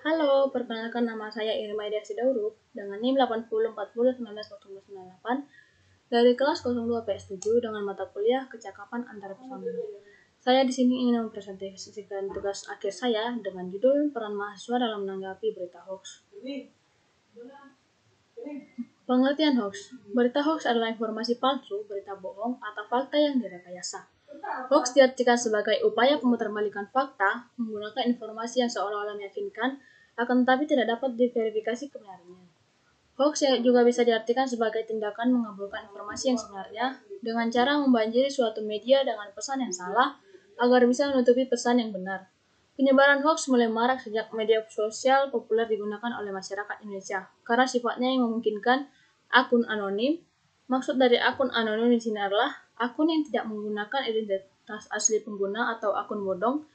Halo, perkenalkan nama saya Irma Ida Sidauruk dengan NIM 8040190098 dari kelas 02 PS7 dengan mata kuliah Kecakapan Antarpersonal. Saya di sini ingin mempresentasikan tugas akhir saya dengan judul Peran Mahasiswa dalam Menanggapi Berita Hoax. Pengertian hoax. Berita hoax adalah informasi palsu, berita bohong, atau fakta yang direkayasa. Hoax diartikan sebagai upaya pemutarbalikan fakta menggunakan informasi yang seolah-olah meyakinkan, akan tetapi tidak dapat diverifikasi kebenarannya. Hoax juga bisa diartikan sebagai tindakan mengabulkan informasi yang sebenarnya dengan cara membanjiri suatu media dengan pesan yang salah agar bisa menutupi pesan yang benar. Penyebaran hoax mulai marak sejak media sosial populer digunakan oleh masyarakat Indonesia karena sifatnya yang memungkinkan akun anonim. Maksud dari akun anonim di sini adalah akun yang tidak menggunakan identitas asli pengguna atau akun bodong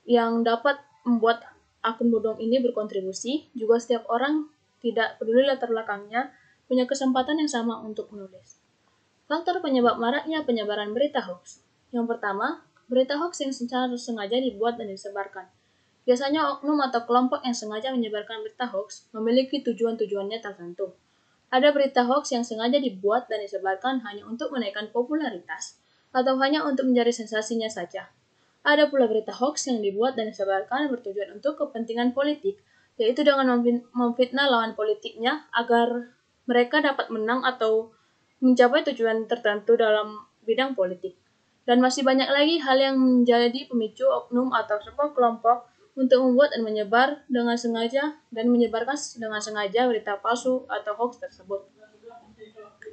yang dapat membuat akun bodong ini berkontribusi. Juga setiap orang, tidak peduli latar belakangnya, punya kesempatan yang sama untuk menulis. Faktor penyebab maraknya penyebaran berita hoax. Yang pertama, berita hoax yang secara sengaja dibuat dan disebarkan. Biasanya oknum atau kelompok yang sengaja menyebarkan berita hoax memiliki tujuan-tujuannya tertentu. Ada berita hoax yang sengaja dibuat dan disebarkan hanya untuk menaikkan popularitas atau hanya untuk mencari sensasinya saja. Ada pula berita hoax yang dibuat dan disebarkan bertujuan untuk kepentingan politik, yaitu dengan memfitnah lawan politiknya agar mereka dapat menang atau mencapai tujuan tertentu dalam bidang politik. Dan masih banyak lagi hal yang menjadi pemicu oknum atau sebuah kelompok untuk membuat dan menyebar dengan sengaja dan menyebarkan dengan sengaja berita palsu atau hoax tersebut.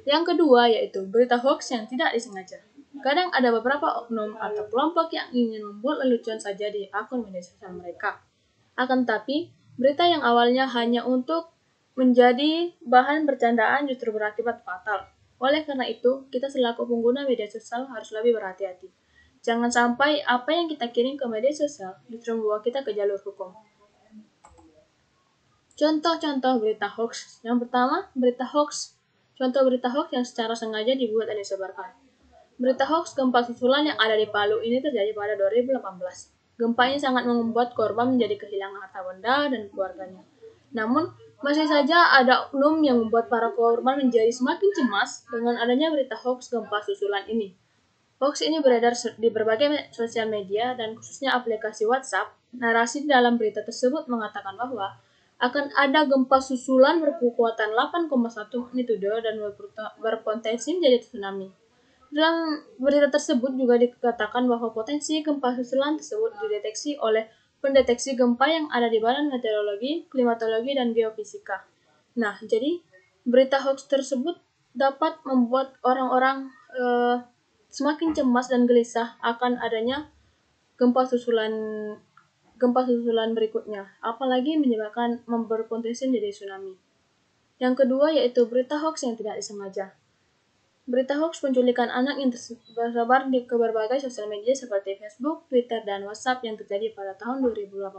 Yang kedua yaitu berita hoax yang tidak disengaja. Kadang ada beberapa oknum atau kelompok yang ingin membuat lelucon saja di akun media sosial mereka. Akan tetapi, berita yang awalnya hanya untuk menjadi bahan bercandaan justru berakibat fatal. Oleh karena itu, kita selaku pengguna media sosial harus lebih berhati-hati. Jangan sampai apa yang kita kirim ke media sosial justru membawa kita ke jalur hukum. Contoh-contoh berita hoax. Yang pertama, berita hoax. Contoh berita hoax yang secara sengaja dibuat dan disebarkan. Berita hoax gempa susulan yang ada di Palu ini terjadi pada 2018. Gempa ini sangat membuat korban menjadi kehilangan harta benda dan keluarganya. Namun, masih saja ada oknum yang membuat para korban menjadi semakin cemas dengan adanya berita hoax gempa susulan ini. Hoax ini beredar di berbagai sosial media dan khususnya aplikasi WhatsApp. Narasi dalam berita tersebut mengatakan bahwa akan ada gempa susulan berkekuatan 8,1 magnitudo dan berpotensi menjadi tsunami. Dalam berita tersebut juga dikatakan bahwa potensi gempa susulan tersebut dideteksi oleh pendeteksi gempa yang ada di Badan Meteorologi, Klimatologi, dan Geofisika. Nah, jadi berita hoax tersebut dapat membuat orang-orang semakin cemas dan gelisah akan adanya gempa susulan berikutnya, apalagi menyebabkan berpotensi menjadi tsunami. Yang kedua yaitu berita hoax yang tidak disengaja. Berita hoax penculikan anak yang tersebar ke berbagai sosial media seperti Facebook, Twitter, dan WhatsApp yang terjadi pada tahun 2018.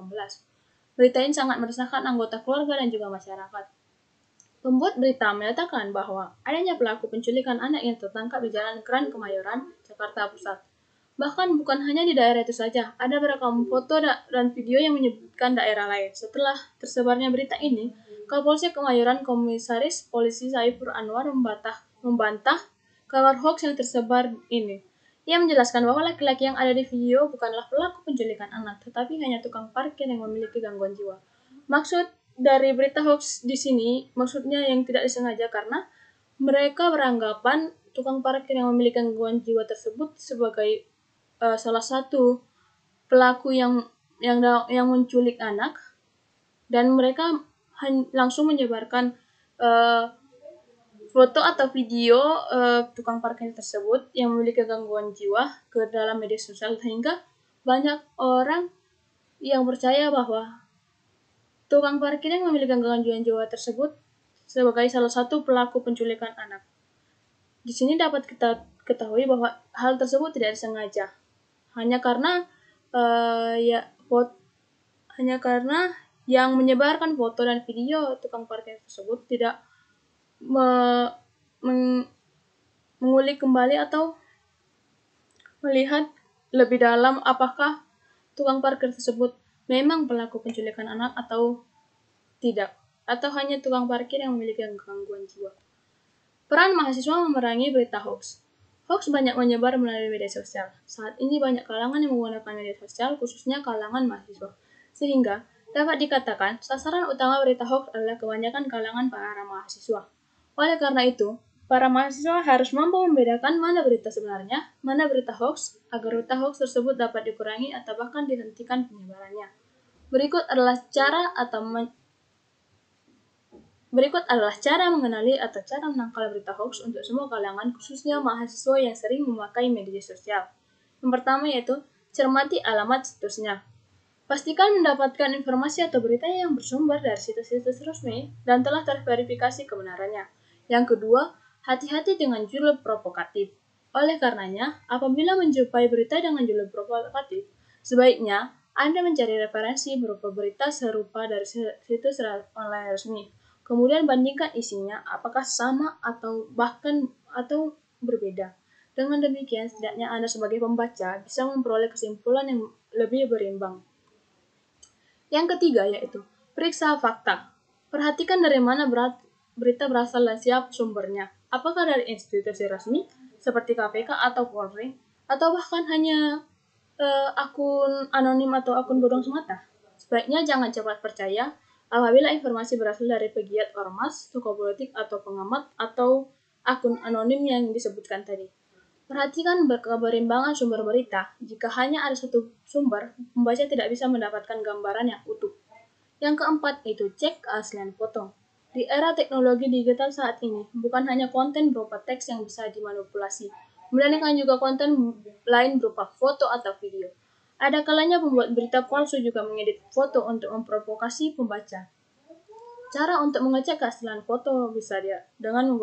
Berita ini sangat meresahkan anggota keluarga dan juga masyarakat. Pembuat berita menyatakan bahwa adanya pelaku penculikan anak yang tertangkap di Jalan Kran Kemayoran, Jakarta Pusat. Bahkan bukan hanya di daerah itu saja, ada berekam foto dan video yang menyebutkan daerah lain. Setelah tersebarnya berita ini, Kapolsek Kemayoran Komisaris Polisi Saifur Anwar membantah kabar hoax yang tersebar ini. Ia menjelaskan bahwa laki-laki yang ada di video bukanlah pelaku penculikan anak, tetapi hanya tukang parkir yang memiliki gangguan jiwa. Maksud dari berita hoax di sini, maksudnya yang tidak disengaja karena mereka beranggapan tukang parkir yang memiliki gangguan jiwa tersebut sebagai salah satu pelaku yang menculik anak, dan mereka langsung menyebarkan foto atau video tukang parkir tersebut yang memiliki gangguan jiwa ke dalam media sosial, sehingga banyak orang yang percaya bahwa tukang parkir yang memiliki gangguan jiwa tersebut sebagai salah satu pelaku penculikan anak. Di sini dapat kita ketahui bahwa hal tersebut tidak disengaja. Hanya karena yang menyebarkan foto dan video tukang parkir tersebut tidak mengulik kembali atau melihat lebih dalam apakah tukang parkir tersebut memang pelaku penculikan anak atau tidak, atau hanya tukang parkir yang memiliki gangguan jiwa. Peran mahasiswa memerangi berita hoax. Hoax banyak menyebar melalui media sosial. Saat ini banyak kalangan yang menggunakan media sosial, khususnya kalangan mahasiswa. Sehingga dapat dikatakan sasaran utama berita hoax adalah kebanyakan kalangan para mahasiswa. Oleh karena itu, para mahasiswa harus mampu membedakan mana berita sebenarnya, mana berita hoax, agar berita hoax tersebut dapat dikurangi atau bahkan dihentikan penyebarannya. Berikut adalah cara mengenali atau cara menangkal berita hoax untuk semua kalangan, khususnya mahasiswa yang sering memakai media sosial. Yang pertama yaitu, cermati alamat situsnya. Pastikan mendapatkan informasi atau berita yang bersumber dari situs-situs resmi dan telah terverifikasi kebenarannya. Yang kedua, hati-hati dengan judul provokatif. Oleh karenanya, apabila menjumpai berita dengan judul provokatif, sebaiknya Anda mencari referensi berupa berita serupa dari situs online resmi. Kemudian bandingkan isinya apakah sama atau berbeda. Dengan demikian, setidaknya Anda sebagai pembaca bisa memperoleh kesimpulan yang lebih berimbang. Yang ketiga yaitu, periksa fakta. Perhatikan dari mana berita berasal dan siapa sumbernya. Apakah dari institusi resmi, seperti KPK atau Polri, atau bahkan hanya akun anonim atau akun bodong semata. Sebaiknya jangan cepat percaya apabila informasi berasal dari pegiat ormas, tokoh politik atau pengamat, atau akun anonim yang disebutkan tadi. Perhatikan keberimbangan sumber berita. Jika hanya ada satu sumber, pembaca tidak bisa mendapatkan gambaran yang utuh. Yang keempat itu cek keaslian foto. Di era teknologi digital saat ini, bukan hanya konten berupa teks yang bisa dimanipulasi, melainkan juga konten lain berupa foto atau video. Ada kalanya pembuat berita palsu juga mengedit foto untuk memprovokasi pembaca. Cara untuk mengecek keaslian foto bisa dengan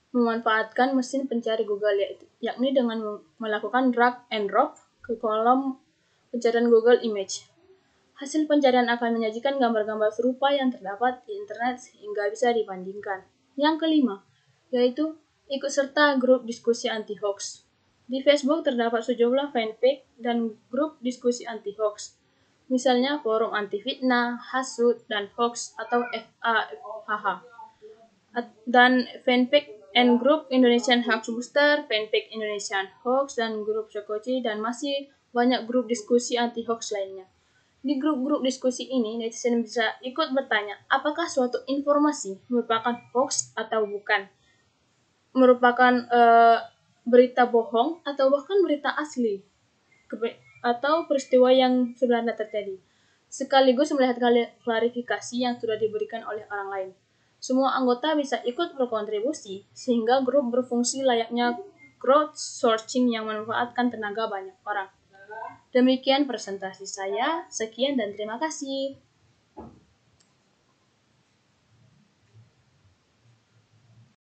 memanfaatkan mesin pencari Google, yakni dengan melakukan drag and drop ke kolom pencarian Google Image. Hasil pencarian akan menyajikan gambar-gambar serupa yang terdapat di internet sehingga bisa dibandingkan. Yang kelima, yaitu ikut serta grup diskusi anti-hoax. Di Facebook terdapat sejumlah fanpage dan grup diskusi anti-hoax. Misalnya forum anti-fitnah, hasut, dan hoax atau FAHH. Dan fanpage and Group Indonesian Hoax Booster, fanpage Indonesian Hoax, dan grup Sokoci, dan masih banyak grup diskusi anti-hoax lainnya. Di grup-grup diskusi ini, netizen bisa ikut bertanya, apakah suatu informasi merupakan hoax atau bukan, merupakan berita bohong atau bahkan berita asli, atau peristiwa yang sebenarnya terjadi, sekaligus melihat klarifikasi yang sudah diberikan oleh orang lain. Semua anggota bisa ikut berkontribusi, sehingga grup berfungsi layaknya crowdsourcing yang memanfaatkan tenaga banyak orang. Demikian presentasi saya, sekian dan terima kasih.